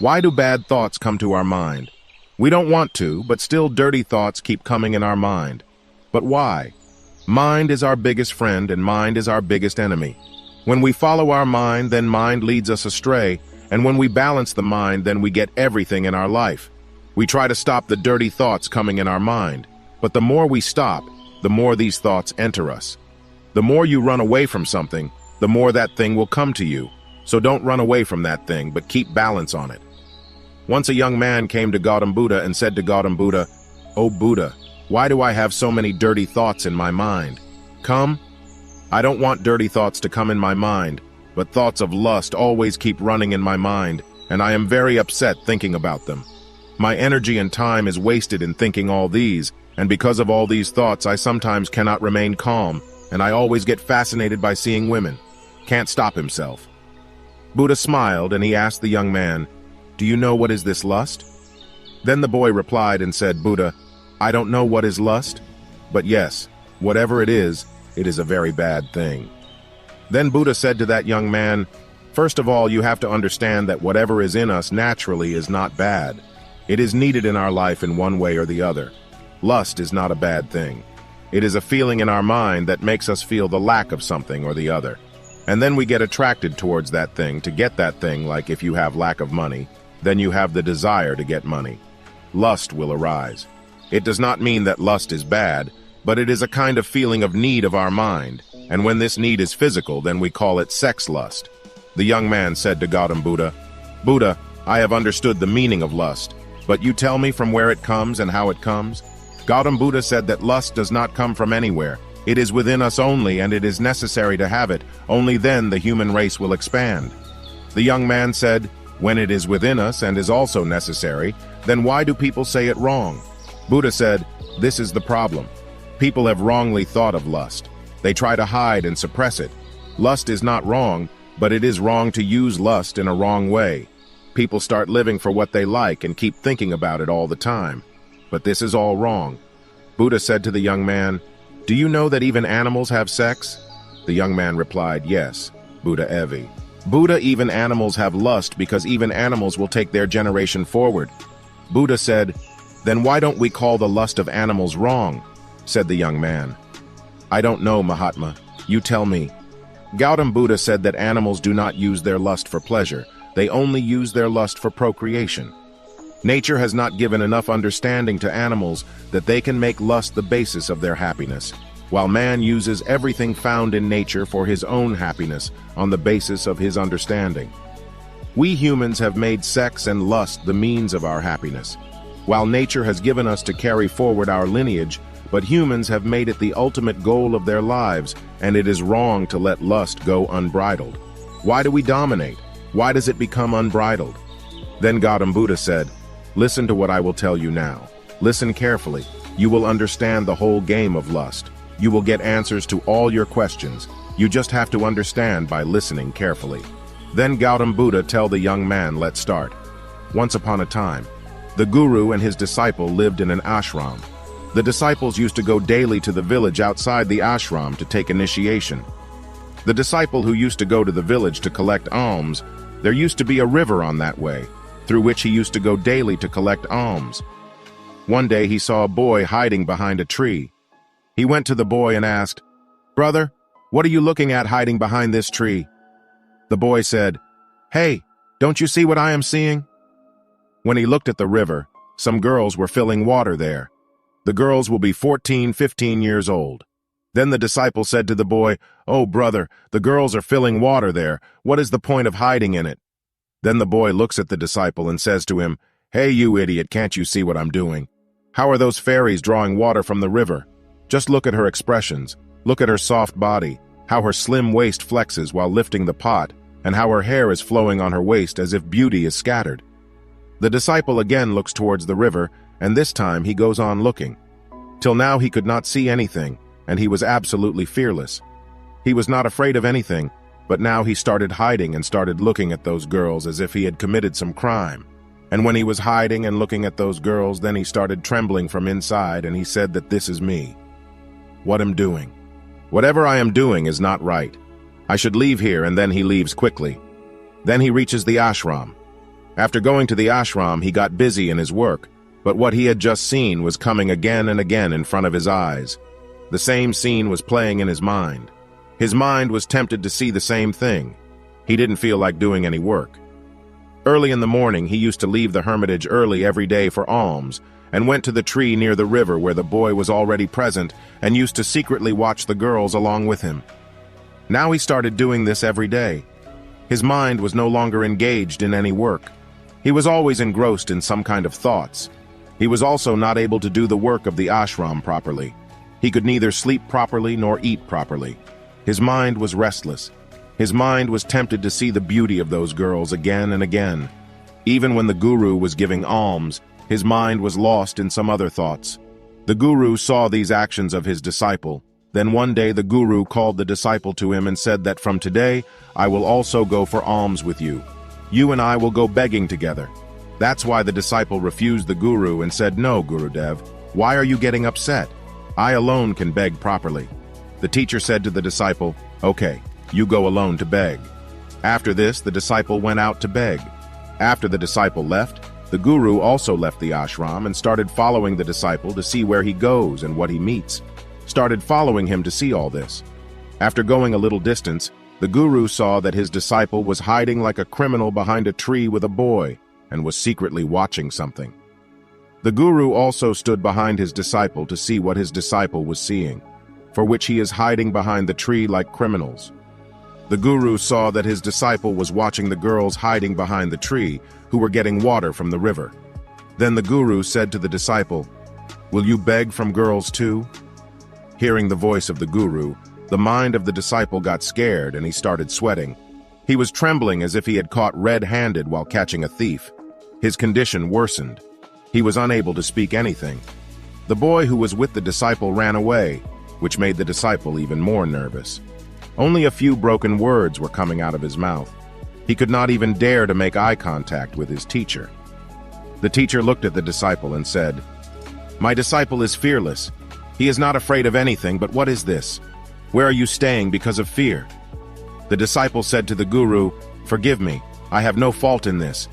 Why do bad thoughts come to our mind? We don't want to, but still dirty thoughts keep coming in our mind. But why? Mind is our biggest friend and mind is our biggest enemy. When we follow our mind, then mind leads us astray, and when we balance the mind, then we get everything in our life. We try to stop the dirty thoughts coming in our mind, but the more we stop, the more these thoughts enter us. The more you run away from something, the more that thing will come to you. So don't run away from that thing, but keep balance on it. Once a young man came to Gautam Buddha and said to Gautam Buddha, "O Buddha, why do I have so many dirty thoughts in my mind? Come? I don't want dirty thoughts to come in my mind, but thoughts of lust always keep running in my mind, and I am very upset thinking about them. My energy and time is wasted in thinking all these, and because of all these thoughts I sometimes cannot remain calm, and I always get fascinated by seeing women. Can't stop himself." Buddha smiled and he asked the young man, "Do you know what is this lust?" Then the boy replied and said, "Buddha, I don't know what is lust, but yes, whatever it is a very bad thing." Then Buddha said to that young man, "First of all, you have to understand that whatever is in us naturally is not bad. It is needed in our life in one way or the other. Lust is not a bad thing. It is a feeling in our mind that makes us feel the lack of something or the other. And then we get attracted towards that thing to get that thing, like if you have lack of money, then you have the desire to get money. Lust will arise. It does not mean that lust is bad, but it is a kind of feeling of need of our mind, and when this need is physical, then we call it sex lust." The young man said to Gautam Buddha, "Buddha, I have understood the meaning of lust, but you tell me from where it comes and how it comes?" Gautam Buddha said that lust does not come from anywhere. It is within us only, and it is necessary to have it. Only then the human race will expand. The young man said, "When it is within us and is also necessary, then why do people say it wrong?" Buddha said, "This is the problem. People have wrongly thought of lust. They try to hide and suppress it. Lust is not wrong, but it is wrong to use lust in a wrong way. People start living for what they like and keep thinking about it all the time. But this is all wrong." Buddha said to the young man, "Do you know that even animals have sex?" The young man replied, "Yes, Buddha Evi. Buddha, even animals have lust because even animals will take their generation forward." Buddha said, "Then why don't we call the lust of animals wrong?" Said the young man. "I don't know, Mahatma. You tell me." Gautam Buddha said that animals do not use their lust for pleasure. They only use their lust for procreation. Nature has not given enough understanding to animals that they can make lust the basis of their happiness, while man uses everything found in nature for his own happiness on the basis of his understanding. We humans have made sex and lust the means of our happiness, while nature has given us to carry forward our lineage, but humans have made it the ultimate goal of their lives, and it is wrong to let lust go unbridled. Why do we dominate? Why does it become unbridled? Then Gautam Buddha said, "Listen to what I will tell you now. Listen carefully. You will understand the whole game of lust. You will get answers to all your questions. You just have to understand by listening carefully." Then Gautam Buddha tell the young man, "Let's start. Once upon a time, the guru and his disciple lived in an ashram. The disciples used to go daily to the village outside the ashram to take initiation. The disciple who used to go to the village to collect alms, there used to be a river on that way, through which he used to go daily to collect alms. One day he saw a boy hiding behind a tree. He went to the boy and asked, "Brother, what are you looking at hiding behind this tree?" The boy said, "Hey, don't you see what I am seeing?" When he looked at the river, some girls were filling water there. The girls will be 14, 15 years old. Then the disciple said to the boy, "Oh, brother, the girls are filling water there. What is the point of hiding in it?" Then the boy looks at the disciple and says to him, "Hey, you idiot, can't you see what I'm doing? How are those fairies drawing water from the river? Just look at her expressions. Look at her soft body, how her slim waist flexes while lifting the pot, and how her hair is flowing on her waist as if beauty is scattered." The disciple again looks towards the river, and this time he goes on looking. Till now he could not see anything, and he was absolutely fearless. He was not afraid of anything, but now he started hiding and started looking at those girls as if he had committed some crime. And when he was hiding and looking at those girls, then he started trembling from inside, and he said that this is me. What I'm doing? Whatever I am doing is not right. I should leave here, and then he leaves quickly. Then he reaches the ashram. After going to the ashram, he got busy in his work, but what he had just seen was coming again and again in front of his eyes. The same scene was playing in his mind. His mind was tempted to see the same thing. He didn't feel like doing any work. Early in the morning, he used to leave the hermitage early every day for alms, and went to the tree near the river where the boy was already present and used to secretly watch the girls along with him. Now he started doing this every day. His mind was no longer engaged in any work. He was always engrossed in some kind of thoughts. He was also not able to do the work of the ashram properly. He could neither sleep properly nor eat properly. His mind was restless. His mind was tempted to see the beauty of those girls again and again. Even when the guru was giving alms, his mind was lost in some other thoughts. The guru saw these actions of his disciple. Then one day the guru called the disciple to him and said that from today, I will also go for alms with you. You and I will go begging together. That's why the disciple refused the guru and said, No, Gurudev, why are you getting upset? I alone can beg properly. The teacher said to the disciple, Okay, you go alone to beg. After this, the disciple went out to beg. After the disciple left, the guru also left the ashram and started following the disciple to see where he goes and what he meets. Started following him to see all this. After going a little distance, the guru saw that his disciple was hiding like a criminal behind a tree with a boy and was secretly watching something. The guru also stood behind his disciple to see what his disciple was seeing, for which he is hiding behind the tree like criminals. The guru saw that his disciple was watching the girls hiding behind the tree who were getting water from the river. Then the guru said to the disciple, Will you beg from girls too? Hearing the voice of the guru, the mind of the disciple got scared and he started sweating. He was trembling as if he had caught red-handed while catching a thief. His condition worsened. He was unable to speak anything. The boy who was with the disciple ran away, which made the disciple even more nervous. Only a few broken words were coming out of his mouth. He could not even dare to make eye contact with his teacher. The teacher looked at the disciple and said, My disciple is fearless. He is not afraid of anything, but what is this? Where are you staying because of fear? The disciple said to the guru, Forgive me, I have no fault in this.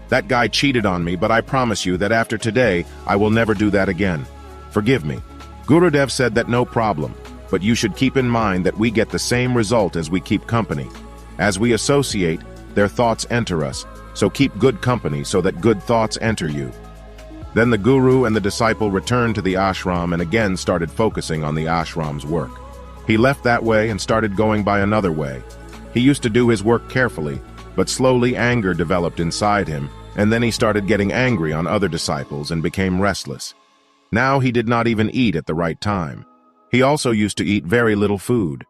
That guy cheated on me, but I promise you that after today, I will never do that again. Forgive me. Gurudev said that no problem, but you should keep in mind that we get the same result as we keep company. As we associate, their thoughts enter us, so keep good company so that good thoughts enter you. Then the guru and the disciple returned to the ashram and again started focusing on the ashram's work. He left that way and started going by another way. He used to do his work carefully, but slowly anger developed inside him, and then he started getting angry on other disciples and became restless. Now he did not even eat at the right time. He also used to eat very little food.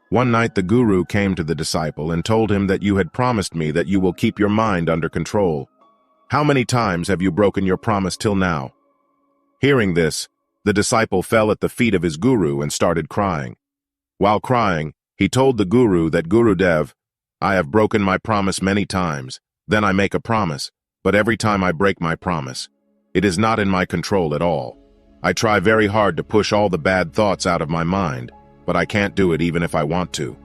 One night the guru came to the disciple and told him that you had promised me that you will keep your mind under control. How many times have you broken your promise till now? Hearing this, the disciple fell at the feet of his guru and started crying. While crying, he told the guru that Gurudev, I have broken my promise many times. Then I make a promise, but every time I break my promise, it is not in my control at all. I try very hard to push all the bad thoughts out of my mind, but I can't do it even if I want to.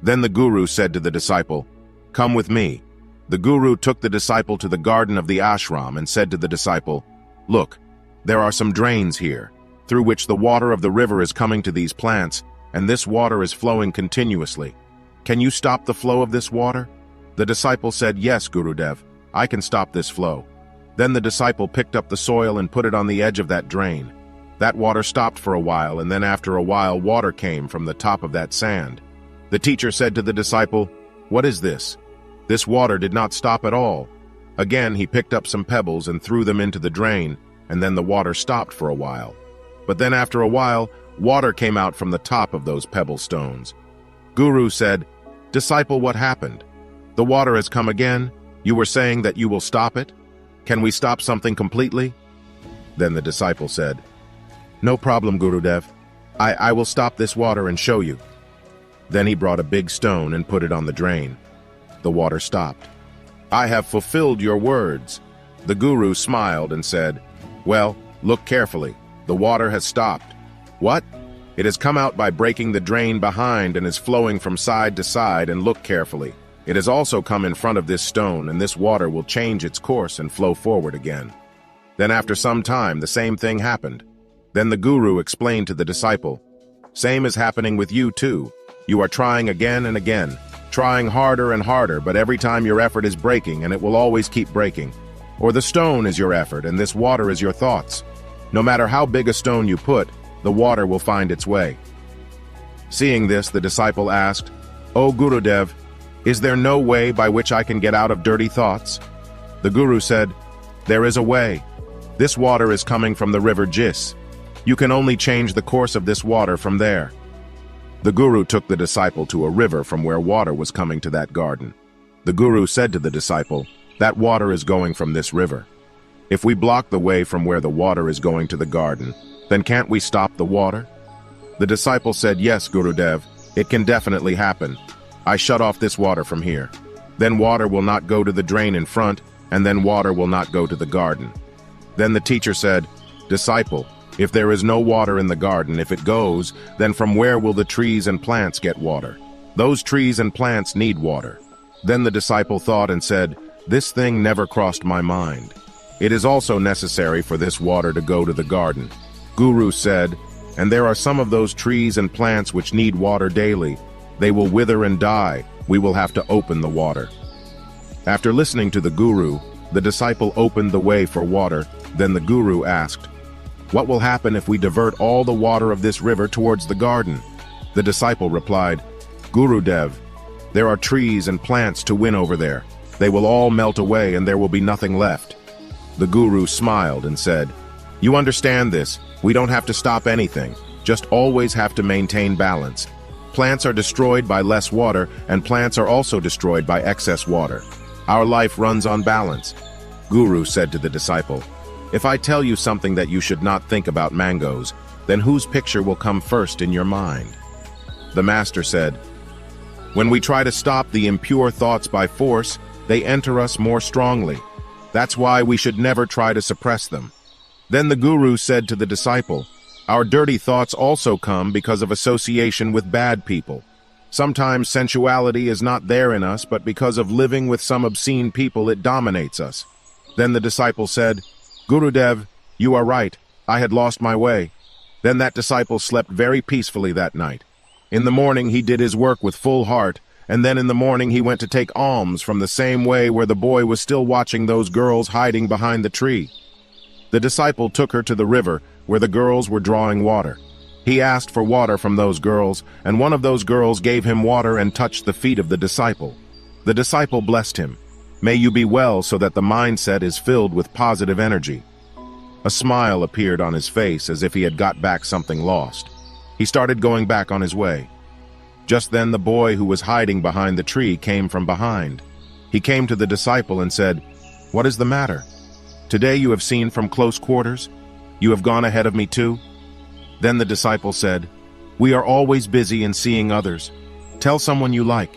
Then the guru said to the disciple, Come with me. The guru took the disciple to the garden of the ashram and said to the disciple, Look, there are some drains here, through which the water of the river is coming to these plants, and this water is flowing continuously. Can you stop the flow of this water? The disciple said, Yes, Gurudev, I can stop this flow. Then the disciple picked up the soil and put it on the edge of that drain. That water stopped for a while, and then after a while water came from the top of that sand. The teacher said to the disciple, What is this? This water did not stop at all. Again he picked up some pebbles and threw them into the drain, and then the water stopped for a while. But then after a while, water came out from the top of those pebble stones. Guru said, Disciple, what happened? The water has come again. You were saying that you will stop it? Can we stop something completely? Then the disciple said, No problem, Gurudev. I will stop this water and show you. Then he brought a big stone and put it on the drain. The water stopped. I have fulfilled your words. The guru smiled and said, Well, look carefully. The water has stopped. What? It has come out by breaking the drain behind and is flowing from side to side, and look carefully. It has also come in front of this stone, and this water will change its course and flow forward again." Then after some time, the same thing happened. Then the guru explained to the disciple, "Same is happening with you too. You are trying again and again, trying harder and harder, but every time your effort is breaking, and it will always keep breaking. Or the stone is your effort, and this water is your thoughts. No matter how big a stone you put, the water will find its way." Seeing this, the disciple asked, "O Gurudev, is there no way by which I can get out of dirty thoughts?" The guru said, "There is a way. This water is coming from the river Jis. You can only change the course of this water from there." The guru took the disciple to a river from where water was coming to that garden. The guru said to the disciple, "That water is going from this river. If we block the way from where the water is going to the garden, then can't we stop the water?" The disciple said, "Yes, Gurudev, it can definitely happen. I shut off this water from here. Then water will not go to the drain in front, and then water will not go to the garden." Then the teacher said, "Disciple, if there is no water in the garden, if it goes, then from where will the trees and plants get water? Those trees and plants need water." Then the disciple thought and said, "This thing never crossed my mind. It is also necessary for this water to go to the garden." Guru said, "And there are some of those trees and plants which need water daily. They will wither and die. We will have to open the water." After listening to the guru, the disciple opened the way for water. Then the guru asked, "What will happen if we divert all the water of this river towards the garden?" The disciple replied, "Gurudev, there are trees and plants to win over there. They will all melt away and there will be nothing left." The guru smiled and said, "You understand this. We don't have to stop anything, just always have to maintain balance. Plants are destroyed by less water, and plants are also destroyed by excess water. Our life runs on balance." Guru said to the disciple, "If I tell you something that you should not think about mangoes, then whose picture will come first in your mind?" The master said, "When we try to stop the impure thoughts by force, they enter us more strongly. That's why we should never try to suppress them." Then the guru said to the disciple, "Our dirty thoughts also come because of association with bad people. Sometimes sensuality is not there in us, but because of living with some obscene people, it dominates us." Then the disciple said, "Gurudev, you are right. I had lost my way." Then that disciple slept very peacefully that night. In the morning he did his work with full heart, and then in the morning he went to take alms from the same way where the boy was still watching those girls hiding behind the tree. The disciple took her to the river where the girls were drawing water. He asked for water from those girls, and one of those girls gave him water and touched the feet of the disciple. The disciple blessed him. "May you be well so that the mindset is filled with positive energy." A smile appeared on his face as if he had got back something lost. He started going back on his way. Just then the boy who was hiding behind the tree came from behind. He came to the disciple and said, "What is the matter? Today you have seen from close quarters? You have gone ahead of me too?" Then the disciple said, "We are always busy in seeing others. Tell someone you like.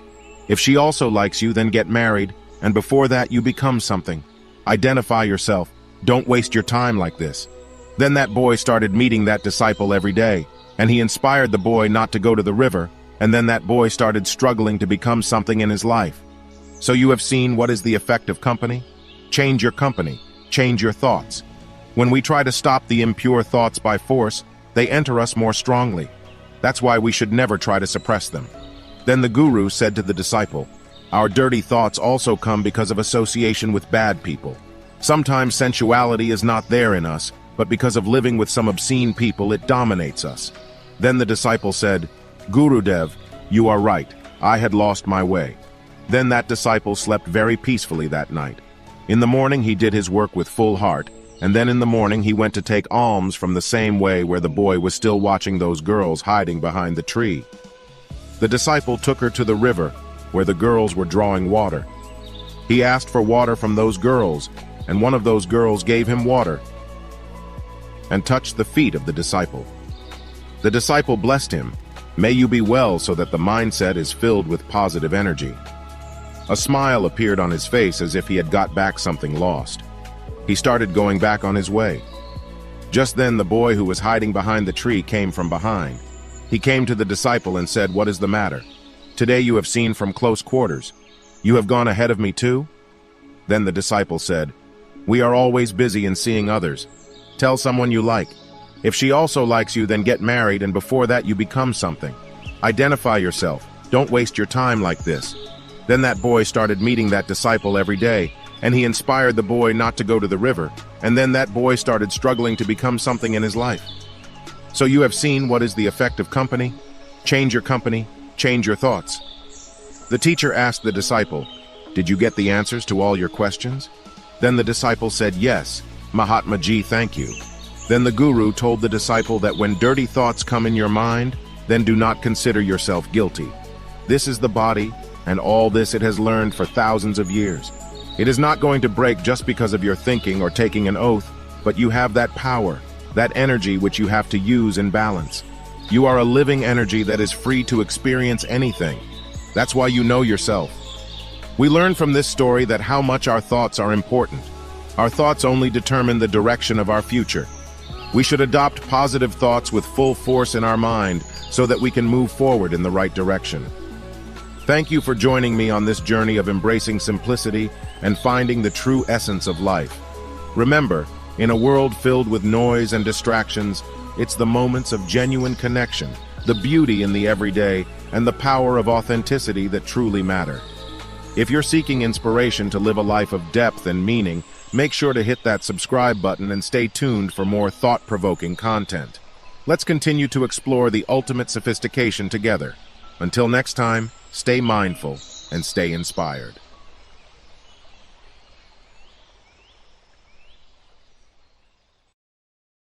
If she also likes you, then get married, and before that you become something. Identify yourself. Don't waste your time like this." Then that boy started meeting that disciple every day, and he inspired the boy not to go to the river, and then that boy started struggling to become something in his life. So you have seen what is the effect of company? Change your company. Change your thoughts. When we try to stop the impure thoughts by force, they enter us more strongly. That's why we should never try to suppress them. Then the guru said to the disciple, "Our dirty thoughts also come because of association with bad people. Sometimes sensuality is not there in us, but because of living with some obscene people, it dominates us." Then the disciple said, "Gurudev, you are right. I had lost my way." Then that disciple slept very peacefully that night. In the morning he did his work with full heart, and then in the morning he went to take alms from the same way where the boy was still watching those girls hiding behind the tree. The disciple took her to the river where the girls were drawing water. He asked for water from those girls, and one of those girls gave him water and touched the feet of the disciple. The disciple blessed him. "May you be well so that the mindset is filled with positive energy." A smile appeared on his face as if he had got back something lost. He started going back on his way. Just then the boy who was hiding behind the tree came from behind. He came to the disciple and said, "What is the matter? Today you have seen from close quarters. You have gone ahead of me too? Then the disciple said, We are always busy in seeing others. Tell someone you like. If she also likes you, then get married, and before that you become something. Identify yourself. Don't waste your time like this. Then that boy started meeting that disciple every day, and he inspired the boy not to go to the river, and then that boy started struggling to become something in his life. So you have seen what is the effect of company? Change your company, change your thoughts. The teacher asked the disciple, Did you get the answers to all your questions? Then the disciple said, Yes, Mahatma Ji, thank you. Then the guru told the disciple that when dirty thoughts come in your mind, then do not consider yourself guilty. This is the body, and all this it has learned for thousands of years. It is not going to break just because of your thinking or taking an oath, but you have that power, that energy which you have to use in balance. You are a living energy that is free to experience anything. That's why you know yourself. We learn from this story that how much our thoughts are important. Our thoughts only determine the direction of our future. We should adopt positive thoughts with full force in our mind so that we can move forward in the right direction. Thank you for joining me on this journey of embracing simplicity and finding the true essence of life. Remember, in a world filled with noise and distractions, it's the moments of genuine connection, the beauty in the everyday, and the power of authenticity that truly matter. If you're seeking inspiration to live a life of depth and meaning, make sure to hit that subscribe button and stay tuned for more thought-provoking content. Let's continue to explore the ultimate sophistication together. Until next time, stay mindful and stay inspired.